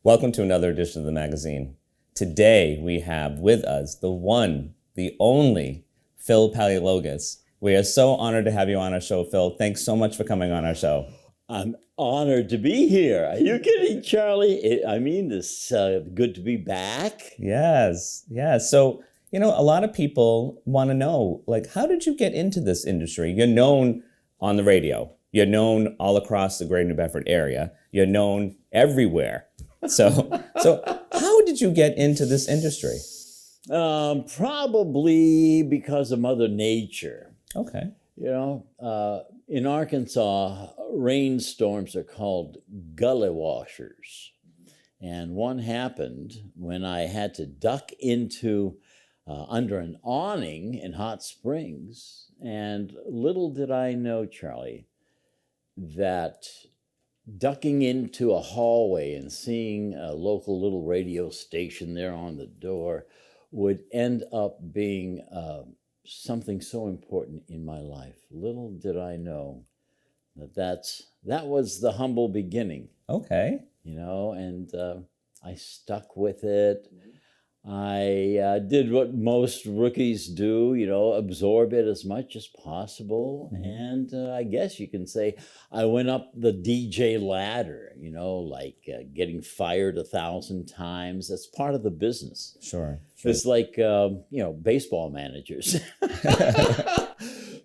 Welcome to another edition of the magazine. Today we have with us the one, the only Phil Paleologos. We are so honored to have you on our show, Phil. Thanks so much for coming on our show. I'm honored to be here. Are you kidding, Charlie? This good to be back. Yes. So, a lot of people want to know, how did you get into this industry? You're known on the radio. You're known all across the Greater New Bedford area. You're known everywhere. So how did you get into this industry? Probably because of Mother Nature. Okay. In Arkansas, rainstorms are called gully washers. And one happened when I had to duck into under an awning in Hot Springs. And little did I know, Charlie, that ducking into a hallway and seeing a local little radio station there on the door would end up being something so important in my life. Little did I know that was the humble beginning. Okay. And I stuck with it. I did what most rookies do, absorb it as much as possible. Mm-hmm. And I guess you can say I went up the DJ ladder, getting fired 1,000 times. That's part of the business. Sure. It's like, baseball managers.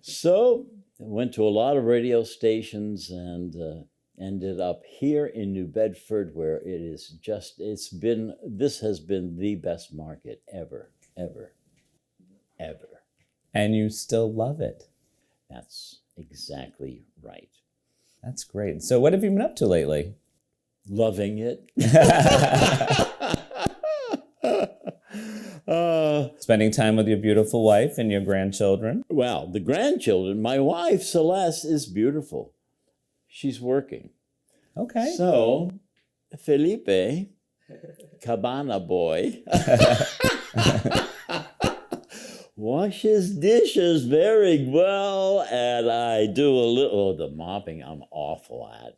So I went to a lot of radio stations and ended up here in New Bedford, where this has been the best market ever. And you still love it. That's exactly right. That's great. So what have you been up to lately? Loving it. Spending time with your beautiful wife and your grandchildren? Well, the grandchildren, my wife, Celeste, is beautiful. She's working. Okay. So, Felipe, Cabana boy, washes dishes very well, and I do a little the mopping I'm awful at,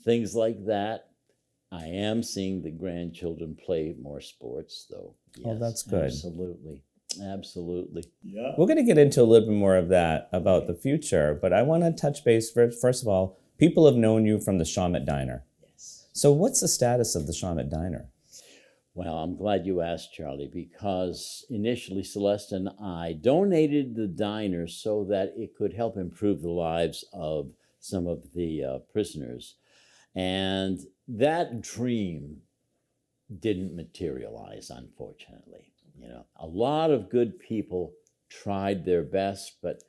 things like that. I am seeing the grandchildren play more sports, though. Yes, oh, that's good. Absolutely. Yeah. We're going to get into a little bit more of that about the future, but I want to touch base first of all. People have known you from the Shawmut Diner. Yes. So what's the status of the Shawmut Diner? Well, I'm glad you asked, Charlie, because initially Celeste and I donated the diner so that it could help improve the lives of some of the prisoners. And that dream didn't materialize, unfortunately. A lot of good people tried their best, but,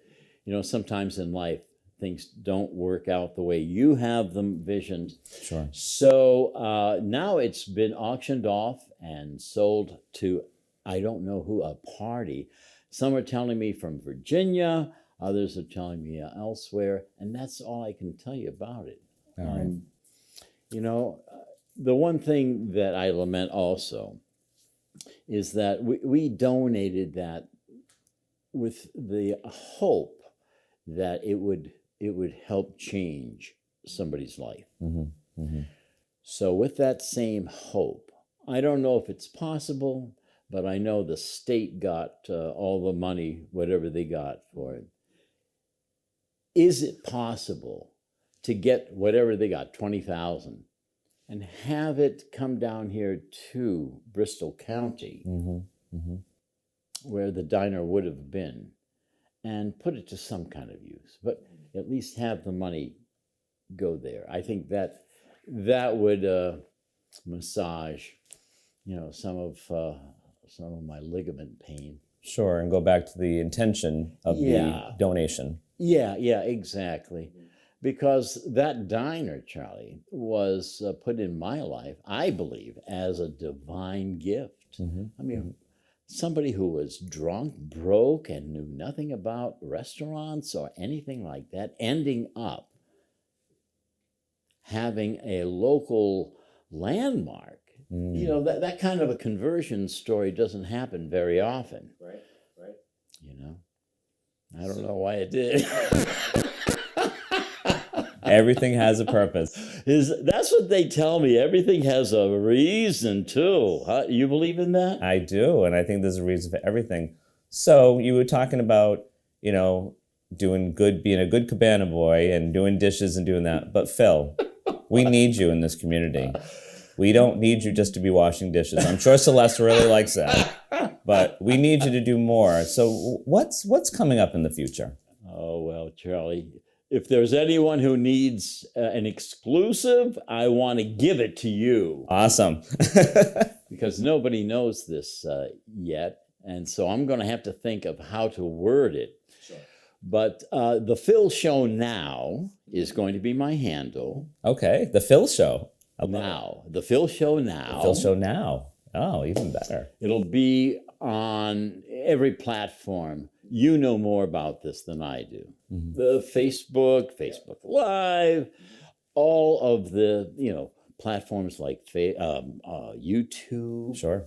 sometimes in life, things don't work out the way you have them visioned. Sure. So now it's been auctioned off and sold to, I don't know who, a party. Some are telling me from Virginia, others are telling me elsewhere, and that's all I can tell you about it. All right. The one thing that I lament also is that we donated that with the hope that it would help change somebody's life. Mm-hmm. Mm-hmm. So with that same hope, I don't know if it's possible, but I know the state got all the money, whatever they got for it. Is it possible to get whatever they got, $20,000, and have it come down here to Bristol County, mm-hmm. Mm-hmm. where the diner would have been, and put it to some kind of use, but at least have the money go there? I think that would massage, some of my ligament pain. Sure, and go back to the intention of the donation. Yeah, exactly. Because that diner, Charlie, was put in my life, I believe, as a divine gift. Mm-hmm. I mean, somebody who was drunk, broke, and knew nothing about restaurants or anything like that, ending up having a local landmark. That kind of a conversion story doesn't happen very often. Right. I don't know why it did. Everything has a purpose. That's what they tell me. Everything has a reason too. Huh? You believe in that? I do, and I think there's a reason for everything. So you were talking about, doing good, being a good cabana boy and doing dishes and doing that. But Phil, we need you in this community. We don't need you just to be washing dishes. I'm sure Celeste really likes that, but we need you to do more. So what's coming up in the future? Oh, well, Charlie, if there's anyone who needs an exclusive, I want to give it to you. Awesome. Because nobody knows this yet. And so I'm going to have to think of how to word it. Sure. But the Phil Show Now is going to be my handle. Okay, the Phil Show. Now. The Phil Show Now. The Phil Show Now. Oh, even better. It'll be on every platform. You know more about this than I do. Mm-hmm. The Facebook Live, all of the, platforms like YouTube. Sure.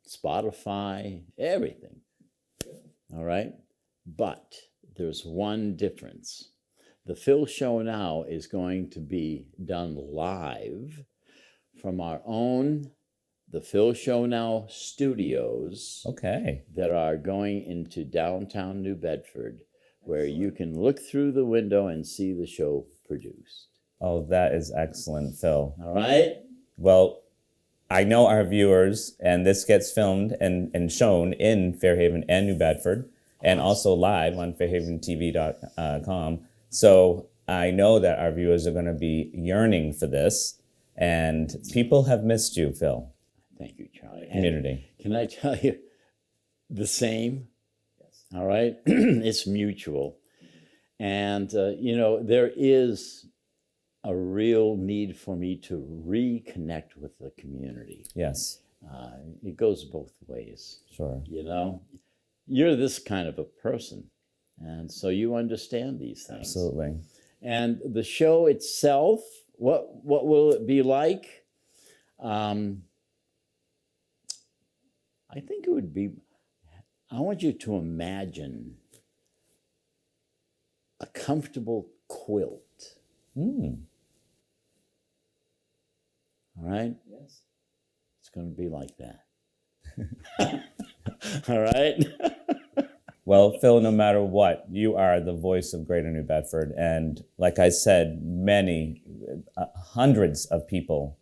Spotify, everything. All right? But there's one difference. The Phil Show Now is going to be done live from our own The Phil Show Now studios. Okay. That are going into downtown New Bedford, where you can look through the window and see the show produced. Oh, that is excellent, Phil. All right. Well, I know our viewers, and this gets filmed and shown in Fairhaven and New Bedford, and also live on fairhaventv.com. So I know that our viewers are going to be yearning for this, and people have missed you, Phil. Thank you, Charlie. Community. And can I tell you the same? Yes. All right. It's mutual. And, there is a real need for me to reconnect with the community. Yes. It goes both ways. Sure. You're this kind of a person. And so you understand these things. Absolutely. And the show itself, what will it be like? I think it would be, I want you to imagine a comfortable quilt. Mm. All right? Yes. It's going to be like that. All right? Well, Phil, no matter what, you are the voice of Greater New Bedford. And like I said, many, hundreds of people,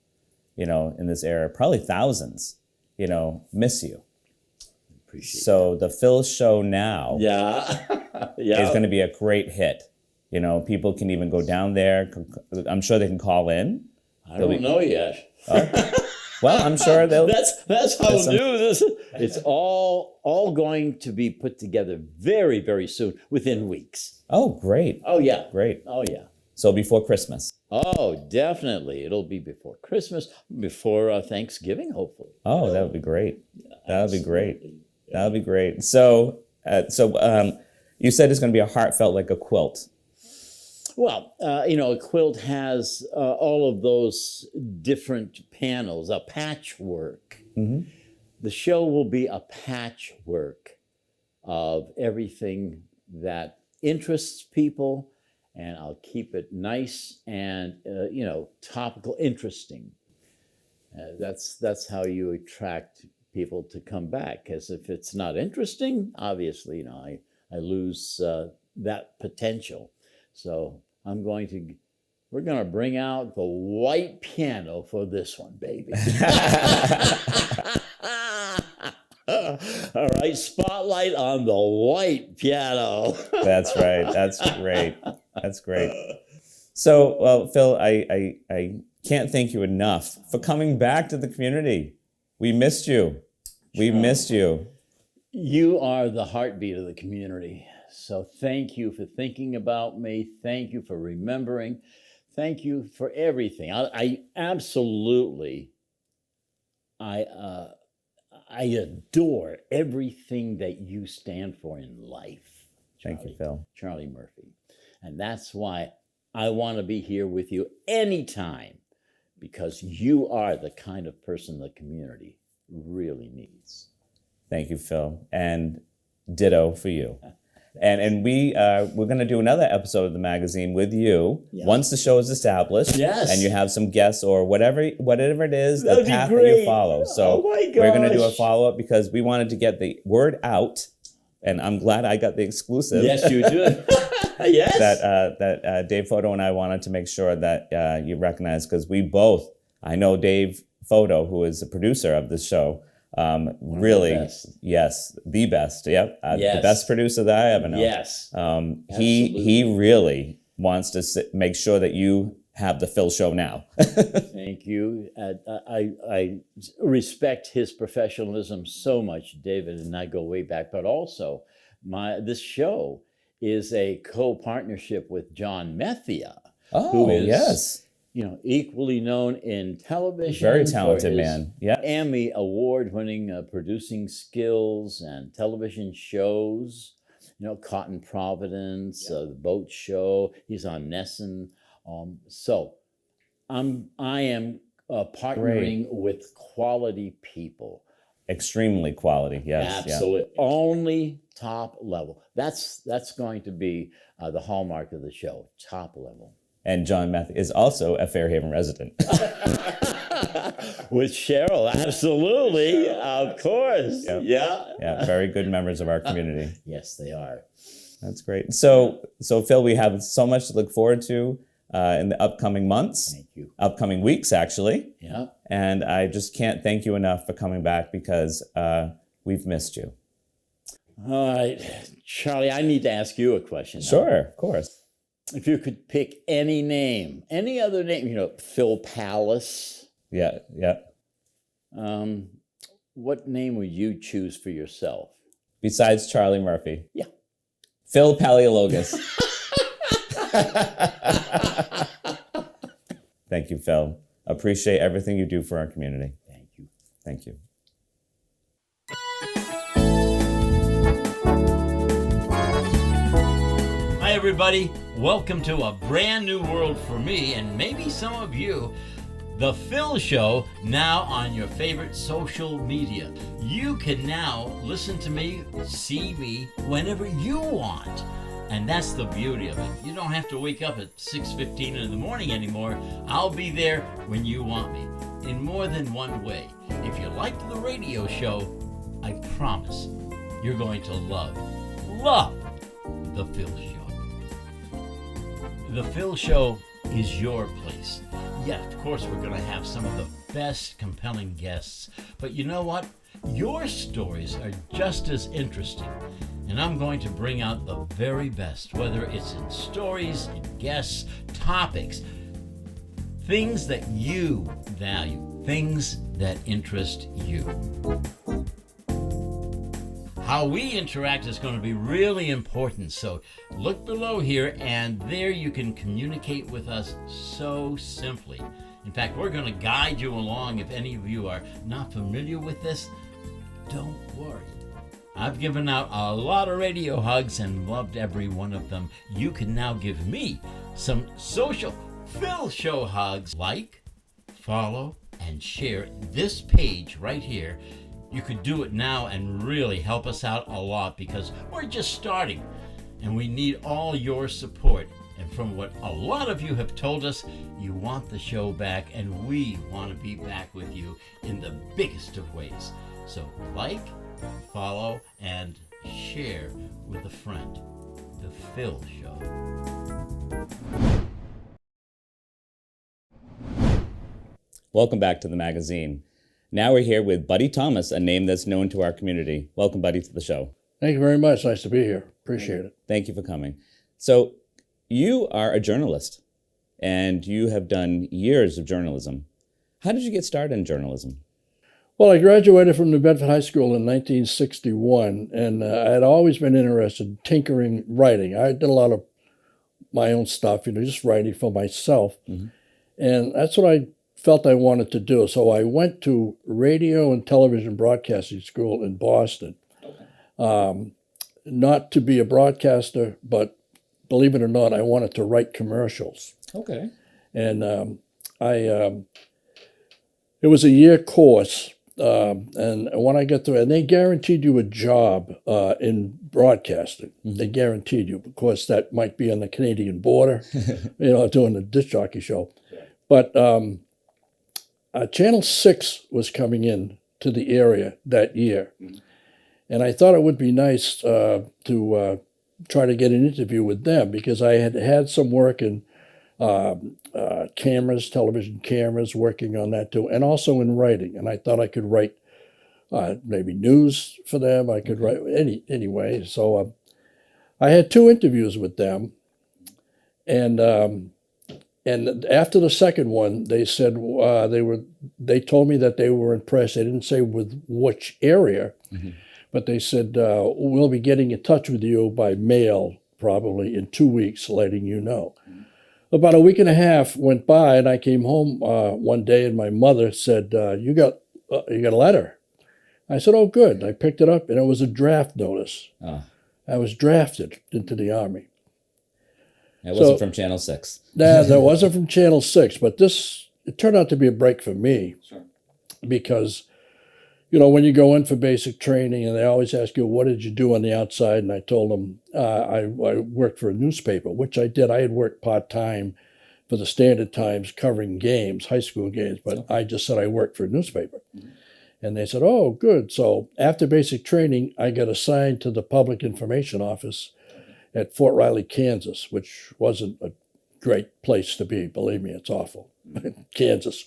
in this area, probably thousands, miss you. Appreciate so that. The Phil Show Now is going to be a great hit. People can even go down there. I'm sure they can call in. I don't know yet. Well, I'm sure they'll. That's how new this is. It's all going to be put together very, very soon, within weeks. Oh, great. Oh, yeah. Great. Oh, yeah. So before Christmas. Oh, definitely. It'll be before Christmas, before Thanksgiving, hopefully. Oh, that would be great. Yeah, that would be great. Yeah. That would be great. So you said it's going to be a heartfelt like a quilt. Well, a quilt has all of those different panels, a patchwork. Mm-hmm. The show will be a patchwork of everything that interests people, and I'll keep it nice and, topical, interesting. That's how you attract people to come back, because if it's not interesting, obviously, I lose that potential. So we're going to bring out the white piano for this one, baby. All right, spotlight on the white piano. That's right. That's great. That's great. So, well, Phil, I can't thank you enough for coming back to the community. We missed you. We missed you. You are the heartbeat of the community. So thank you for thinking about me. Thank you for remembering. Thank you for everything. I absolutely, I adore everything that you stand for in life. Thank you, Phil. Charlie Murphy. And that's why I want to be here with you anytime, because you are the kind of person the community really needs. Thank you, Phil. And ditto for you. And we're going to do another episode of the magazine with you once the show is established. Yes. And you have some guests or whatever it is, That'd the be path that great. you follow. So Oh my we're going to do a gosh. follow-up because we wanted to get the word out. And I'm glad I got the exclusive. Yes, you do. Yes. that Dave Fauteux and I wanted to make sure that you recognize, because I know Dave Fauteux, who is the producer of this show, really, the best. Yep, the best producer that I ever know. Yes, he really wants to make sure that you have the Phil Show now. Thank you. I respect his professionalism so much, David, and I go way back. But also, this show is a co-partnership with John Methia, who is equally known in television. Very talented man. Yeah, Emmy award-winning producing skills and television shows. Cotton Providence, the Boat Show. He's on Nesson. So I am partnering with quality people. Extremely quality, yes. Absolutely. Yeah. Only top level. That's going to be the hallmark of the show, top level. And John Meth is also a Fairhaven resident. With Cheryl, absolutely, of course. Yep. Yeah, very good members of our community. Yes, they are. That's great. So Phil, we have so much to look forward to in the upcoming months. Thank you. Upcoming weeks, actually. Yeah. And I just can't thank you enough for coming back, because we've missed you. All right, Charlie, I need to ask you a question now. Sure, of course. If you could pick any name, any other name, Phil Palace. Yeah. What name would you choose for yourself? Besides Charlie Murphy? Yeah. Phil Paleologos. Thank you, Phil. Appreciate everything you do for our community. Thank you. Thank you. Hi, everybody. Welcome to a brand new world for me and maybe some of you. The Phil Show, now on your favorite social media. You can now listen to me, see me whenever you want. And that's the beauty of it. You don't have to wake up at 6:15 in the morning anymore. I'll be there when you want me, in more than one way. If you liked the radio show, I promise you're going to love the Phil Show. The Phil Show is your place. Yeah, of course, we're going to have some of the best compelling guests. But you know what? Your stories are just as interesting. And I'm going to bring out the very best, whether it's in stories, in guests, topics, things that you value, things that interest you. How we interact is going to be really important, so look below here, and there you can communicate with us so simply. In fact, we're going to guide you along. If any of you are not familiar with this, don't worry. I've given out a lot of radio hugs and loved every one of them. You can now give me some social Phil Show hugs. Like, follow, and share this page right here. You could do it now and really help us out a lot, because we're just starting and we need all your support. And from what a lot of you have told us, you want the show back, and we want to be back with you in the biggest of ways. So like, follow, and share with a friend. The Phil Show. Welcome back to the magazine. Now we're here with Buddy Thomas, a name that's known to our community. Welcome, Buddy, to the show. Thank you very much. Nice to be here. Appreciate it. Thank you for coming. So you are a journalist, and you have done years of journalism. How did you get started in journalism? Well, I graduated from New Bedford High School in 1961, and I had always been interested in tinkering, writing. I did a lot of my own stuff, just writing for myself. Mm-hmm. And that's what I felt I wanted to do. So I went to radio and television broadcasting school in Boston. Okay. Not to be a broadcaster, but believe it or not, I wanted to write commercials. Okay. And it was a year course, And when I got there, and they guaranteed you a job in broadcasting. They guaranteed you. Of course, that might be on the Canadian border, doing the disc jockey show. But Channel 6 was coming in to the area that year. And I thought it would be nice to try to get an interview with them, because I had had some work in cameras, television cameras, working on that too, and also in writing. And I thought I could write maybe news for them. I could write anyway. So I had 2 interviews with them, and after the second one, they said they told me that they were impressed. They didn't say with which area, but they said we'll be getting in touch with you by mail probably in 2 weeks, letting you know. About a week and a half went by, and I came home one day, and my mother said, "You got a letter." I said, "Oh, good." I picked it up, and it was a draft notice. I was drafted into the Army. It wasn't from Channel 6. Nah, that wasn't from Channel 6, but it turned out to be a break for me. Sure. Because, when you go in for basic training, and they always ask you, what did you do on the outside? And I told them I worked for a newspaper, which I did. I had worked part-time for the Standard Times covering games, high school games, but I just said I worked for a newspaper. And they said, oh, good. So after basic training, I got assigned to the Public Information Office at Fort Riley, Kansas, which wasn't a great place to be. Believe me, it's awful. Kansas.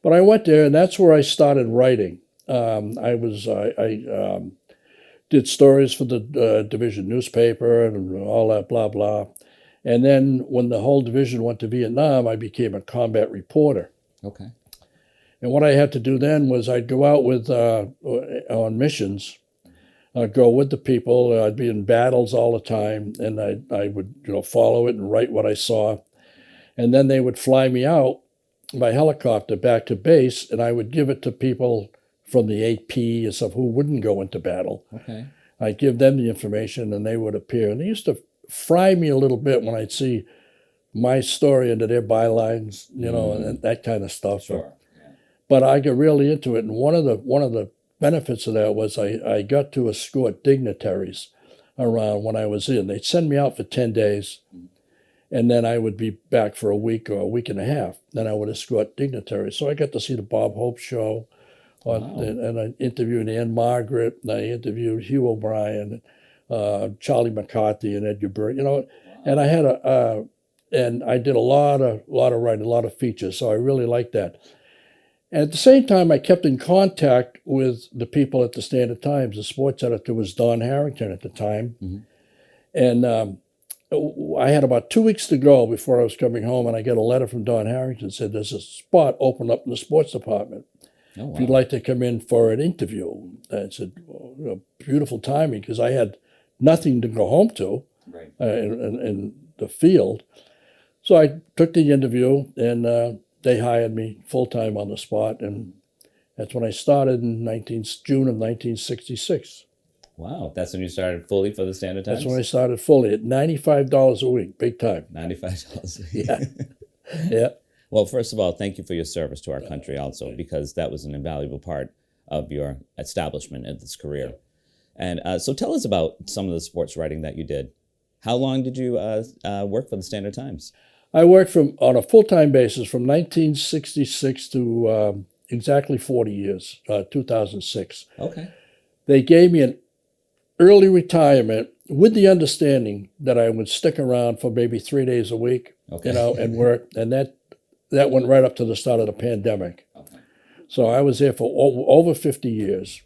But I went there, and that's where I started writing. I did stories for the division newspaper and all that blah, blah. And then when the whole division went to Vietnam, I became a combat reporter. Okay. And what I had to do then was I'd go out on missions. I'd go with the people. I'd be in battles all the time, and I would follow it and write what I saw. And then they would fly me out by helicopter back to base, and I would give it to people from the AP and stuff who wouldn't go into battle. Okay. I'd give them the information, and they would appear. And they used to fry me a little bit when I'd see my story into their bylines, and that kind of stuff. Sure. But I got really into it, and one of the benefits of that was I got to escort dignitaries around when I was in. They'd send me out for 10 days, and then I would be back for a week or a week and a half. Then I would escort dignitaries. So I got to see the Bob Hope show, and I interviewed Ann Margaret, and I interviewed Hugh O'Brien, Charlie McCarthy, and Edgar Bird. And I had and I did a lot of writing, a lot of features. So I really liked that. And at the same time, I kept in contact with the people at the Standard Times. The sports editor was Don Harrington at the time. And I had about 2 weeks to go before I was coming home, and I got a letter from Don Harrington that said, there's a spot open up in the sports department. Oh, wow. If you'd like to come in for an interview. I said, beautiful timing, because I had nothing to go home to in the field. So I took the interview, and they hired me full-time on the spot, and that's when I started in June of 1966. Wow, that's when you started fully for the Standard Times? That's when I started fully at $95 a week, big time. $95 a week. Yeah. Well, first of all, thank you for your service to our country also, because that was an invaluable part of your establishment in this career. And so tell us about some of the sports writing that you did. How long did you work for the Standard Times? I worked on a full-time basis from 1966 to exactly 40 years, 2006. Okay. They gave me an early retirement with the understanding that I would stick around for maybe 3 days a week, and work. And that went right up to the start of the pandemic. Okay. So I was there for over 50 years,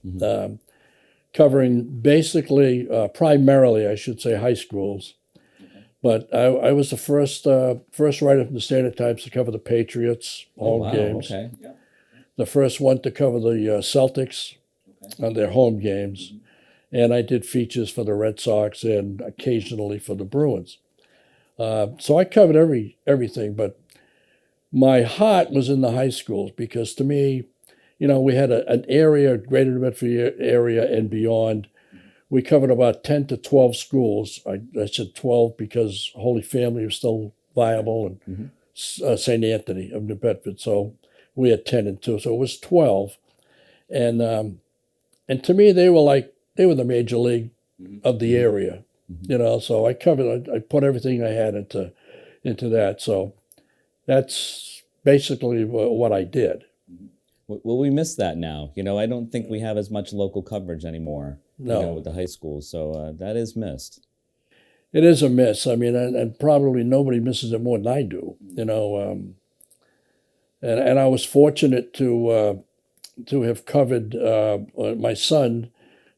covering basically, primarily, I should say, high schools. But I was the first writer from the Standard Times to cover the Patriots home games. Okay. Yeah. The first one to cover the Celtics on their home games. And I did features for the Red Sox and occasionally for the Bruins. So I covered everything, but my heart was in the high schools, because to me, we had an area, Greater New Bedford area and beyond. We covered about 10 to 12 schools. I said 12 because Holy Family was still viable, and St. Anthony of New Bedford. So we attended to. So it was 12. And to me, they were the major league of the area, so I put everything I had into that. So that's basically what I did. Well, we miss that now. I don't think we have as much local coverage anymore. No. With the high school. So that is missed. It is a miss. I mean, and probably nobody misses it more than I do. And I was fortunate to have covered my son,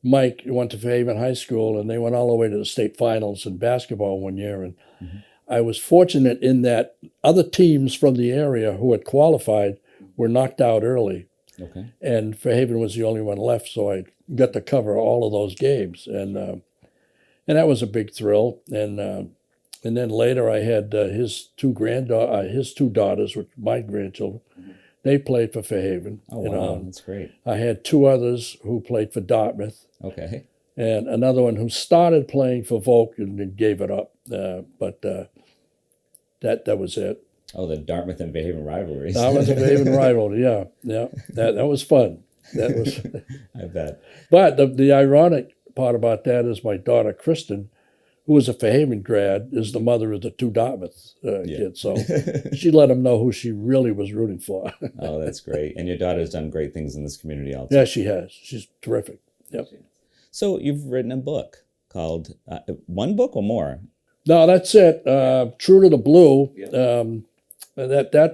Mike, went to Fairhaven High School, and they went all the way to the state finals in basketball one year. And I was fortunate in that other teams from the area who had qualified were knocked out early. Okay. And Fairhaven was the only one left, so I got to cover all of those games. And that was a big thrill. And then later I had his two daughters, which my grandchildren. They played for Fairhaven. Oh, wow, that's great. I had two others who played for Dartmouth. Okay. And another one who started playing for Volk and then gave it up. But that was it. Oh, the Dartmouth and Fairhaven rivalries. Dartmouth and Fairhaven rivalry, yeah. That was fun. That was. I bet. But the ironic part about that is my daughter, Kristen, who was a Fairhaven grad, is the mother of the two Dartmouth kids. So she let them know who she really was rooting for. Oh, that's great. And your daughter's done great things in this community also. Yeah, she has. She's terrific. Yep. So you've written a book called, one book or more? No, that's it. True to the Blue. That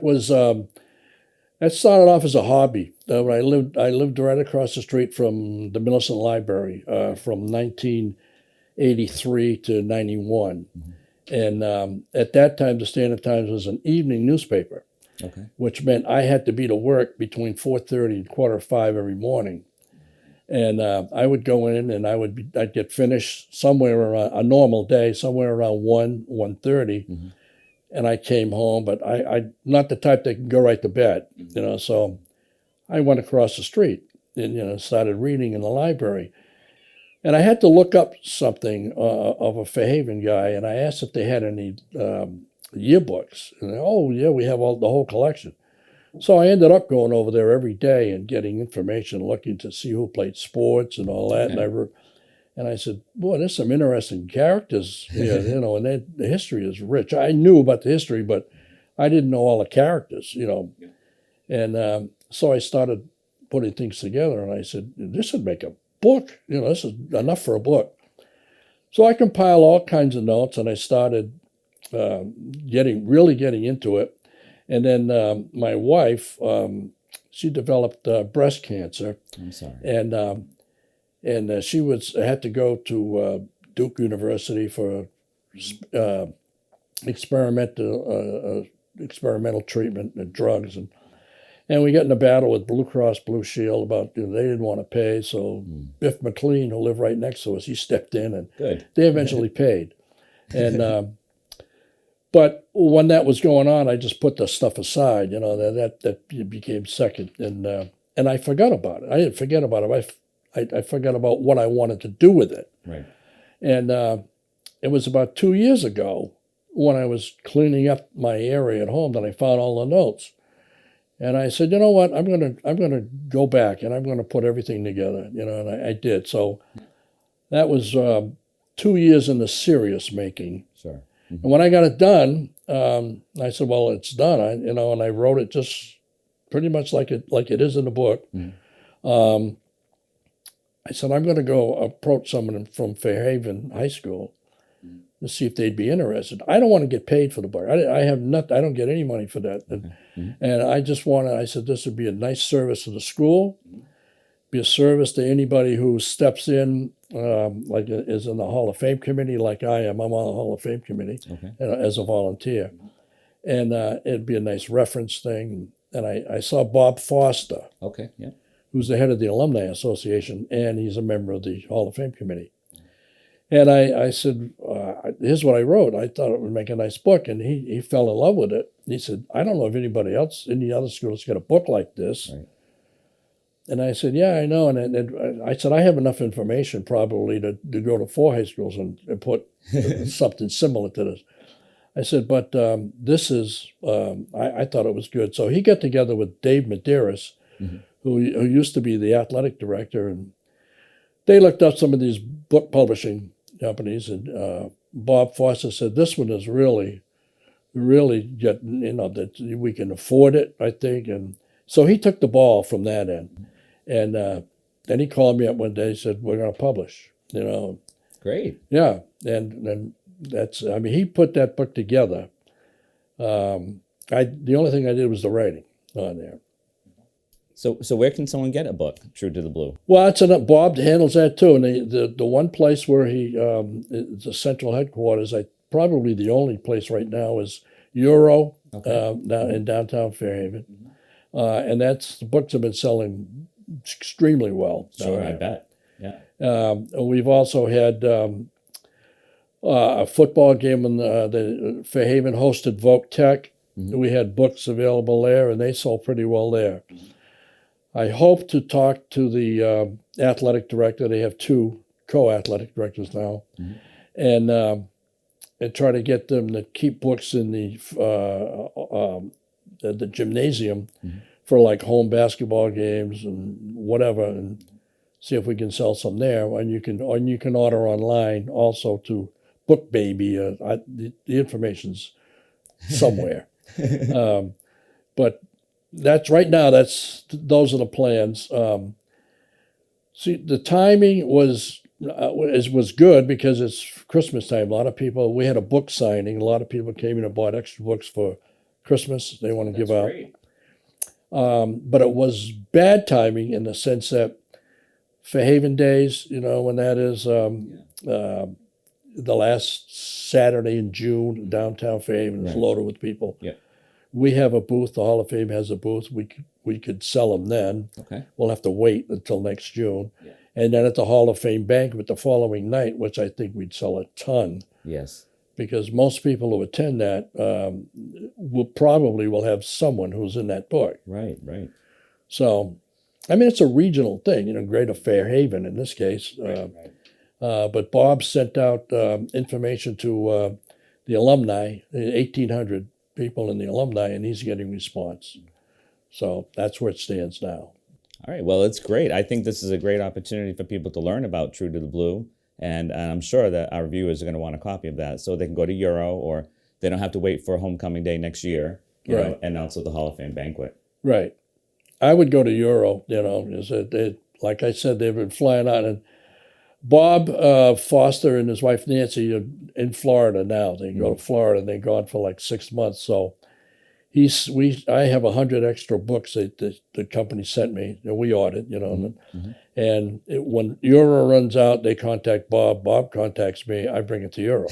started off as a hobby. When I lived right across the street from the Millicent Library from 1983 to 91. And at that time, the Standard Times was an evening newspaper, which meant I had to be to work between 4:30 and 4:45 every morning. And I would go in and I'd get finished somewhere around a normal day, somewhere around 1:30. And I came home, but I'm not the type that can go right to bed, so I went across the street and, started reading in the library. And I had to look up something of a Fairhaven guy, and I asked if they had any yearbooks. And we have the whole collection. So I ended up going over there every day and getting information, looking to see who played sports and all that. And I said, boy, there's some interesting characters here, and the history is rich. I knew about the history, but I didn't know all the characters, And so I started putting things together, and I said, this would make a book. This is enough for a book. So I compiled all kinds of notes, and I started getting into it. And then my wife, she developed breast cancer. I'm sorry. And she had to go to Duke University for experimental treatment and drugs, and we got in a battle with Blue Cross Blue Shield about they didn't want to pay. So Biff McLean, who lived right next to us, he stepped in, and they eventually paid. And but when that was going on, I just put the stuff aside. That became second, and I forgot about it. I didn't forget about it. I forgot about what I wanted to do with it. Right. And it was about 2 years ago when I was cleaning up my area at home that I found all the notes. And I said, you know what, I'm gonna go back and I'm gonna put everything together, and I did. So that was 2 years in the serious making. Sure. And when I got it done, I said, well, it's done. And I wrote it just pretty much like it is in the book. I said, I'm going to go approach someone from Fairhaven High School to see if they'd be interested. I don't want to get paid for the book. I don't get any money for that. And I just I said, this would be a nice service to the school, be a service to anybody who steps in, like is in the Hall of Fame committee, like I am. I'm on the Hall of Fame committee as a volunteer. And it'd be a nice reference thing. And I saw Bob Foster. Okay, yeah. Who's the head of the Alumni Association, and he's a member of the Hall of Fame committee. And I said, here's what I wrote. I thought it would make a nice book, and he fell in love with it. He said, I don't know if any other school has got a book like this. Right. And I said, yeah, I know. And I said, I have enough information probably to go to 4 high schools and put something similar to this. I said, but this is, I thought it was good. So he got together with Dave Medeiros, who used to be the athletic director, and they looked up some of these book publishing companies, and Bob Foster said, this one is really getting, that we can afford it, I think. And so he took the ball from that end. And then he called me up one day and said, we're going to publish, Great. Yeah. And that's, he put that book together. The only thing I did was the writing on there. So where can someone get a book, True to the Blue? Well, Bob handles that too. And the one place where the central headquarters, probably the only place right now is Euro, down in downtown Fairhaven. And the books have been selling extremely well. Sure, I bet. Yeah. We've also had a football game when the Fairhaven hosted Voc Tech. We had books available there, and they sold pretty well there. I hope to talk to the athletic director. They have 2 co-athletic directors now, and try to get them to keep books in the gymnasium for like home basketball games and whatever, and see if we can sell some there. And you can order online also to Book Baby. The information's somewhere, but. Those are the plans. See, the timing was good because it's Christmas time. A lot of people, we had a book signing. A lot of people came in and bought extra books for Christmas. They want to give out. Great. But it was bad timing in the sense that Fairhaven Days, when that is the last Saturday in June, downtown Fairhaven is loaded with people. Yeah. We have a booth. The Hall of Fame has a booth. We could sell them then. Okay. We'll have to wait until next June. Yeah. And then at the Hall of Fame banquet the following night, which I think we'd sell a ton. Yes. Because most people who attend that will have someone who's in that book. Right. So, it's a regional thing, Greater Fairhaven in this case. But Bob sent out information to the alumni, 1,800 people in the alumni, and he's getting response. So that's where it stands now. All right. Well, it's great. I think this is a great opportunity for people to learn about True to the Blue, and I'm sure that our viewers are going to want a copy of that, so they can go to Euro, or they don't have to wait for homecoming day next year, and also the Hall of Fame banquet. Right. I would go to Euro. Like I said, they've been flying out, and Bob Foster and his wife Nancy are in Florida now. They go to Florida, and they're gone for like 6 months. So I have 100 extra books that the company sent me that we ordered, and when Euro runs out, they contact Bob. Bob contacts me. I bring it to Euro.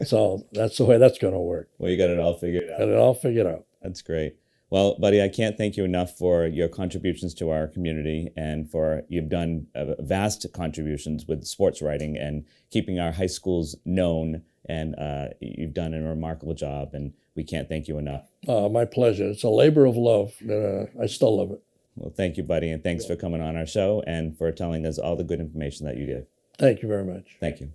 So that's the way that's going to work. Well, you got it all figured out. Got it all figured out. That's great. Well, buddy, I can't thank you enough for your contributions to our community, and you've done vast contributions with sports writing and keeping our high schools known, and you've done a remarkable job, and we can't thank you enough. My pleasure. It's a labor of love. I still love it. Well, thank you, buddy, and thanks for coming on our show and for telling us all the good information that you did. Thank you very much. Thank you.